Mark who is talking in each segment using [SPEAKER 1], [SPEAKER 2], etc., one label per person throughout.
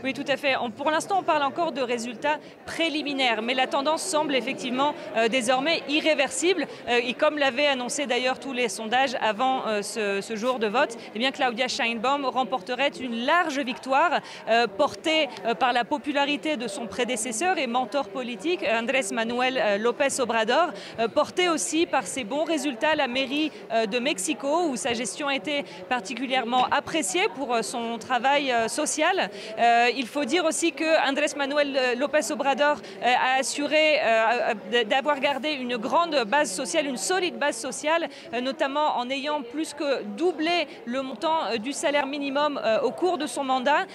[SPEAKER 1] Oui, tout à fait. Pour l'instant, on parle encore de résultats préliminaires, mais la tendance semble effectivement désormais irréversible. Et comme l'avaient annoncé d'ailleurs tous les sondages avant ce jour de vote, eh bien Claudia Sheinbaum remporterait une large victoire portée par la popularité de son prédécesseur et mentor politique, Andrés Manuel López Obrador, portée aussi par ses bons résultats à la mairie de Mexico, où sa gestion a été particulièrement appréciée pour son travail social. Il faut dire aussi que Andrés Manuel López Obrador a assuré d'avoir gardé une grande base sociale, une solide base sociale, notamment en ayant plus que doublé le montant du salaire minimum au cours de son mandat.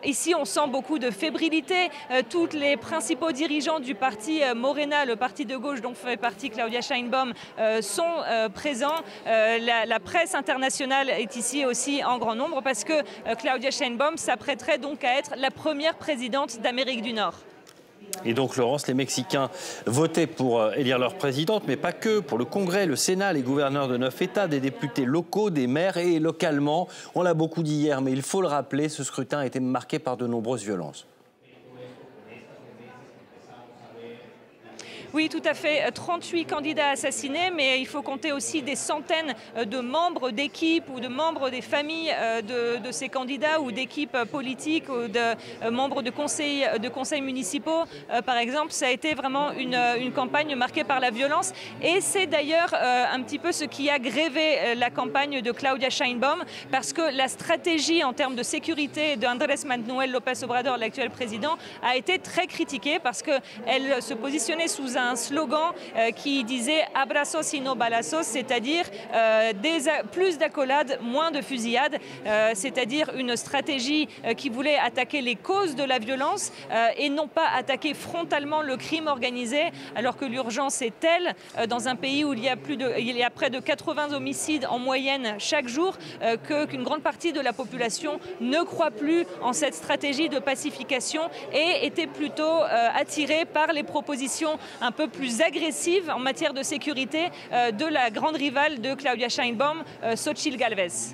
[SPEAKER 1] Ici, on sent beaucoup de fébrilité. Tous les principaux dirigeants du parti Morena, le parti de gauche dont fait partie Claudia Sheinbaum, sont présents. La presse internationale est ici aussi en grand nombre parce que Claudia Sheinbaum s'apprêterait donc à être la première présidente d'Amérique du Nord.
[SPEAKER 2] Et donc, Laurence, les Mexicains votaient pour élire leur présidente, mais pas que. Pour le Congrès, le Sénat, les gouverneurs de 9 États, des députés locaux, des maires et localement. On l'a beaucoup dit hier, mais il faut le rappeler, ce scrutin a été marqué par de nombreuses violences.
[SPEAKER 1] Oui, tout à fait. 38 candidats assassinés, mais il faut compter aussi des centaines de membres d'équipes ou de membres des familles de ces candidats ou d'équipes politiques ou de membres de conseils municipaux. Par exemple, ça a été vraiment une campagne marquée par la violence. Et c'est d'ailleurs un petit peu ce qui a grévé la campagne de Claudia Sheinbaum, parce que la stratégie en termes de sécurité de Andrés Manuel López Obrador, l'actuel président, a été très critiquée parce qu'elle se positionnait sous un slogan qui disait « abrazos y no balazos », c'est-à-dire plus d'accolades, moins de fusillades, c'est-à-dire une stratégie qui voulait attaquer les causes de la violence et non pas attaquer frontalement le crime organisé, alors que l'urgence est telle dans un pays où il y a près de 80 homicides en moyenne chaque jour qu'une grande partie de la population ne croit plus en cette stratégie de pacification et était plutôt attirée par les propositions un peu plus agressive en matière de sécurité de la grande rivale de Claudia Sheinbaum, Xochitl Gálvez.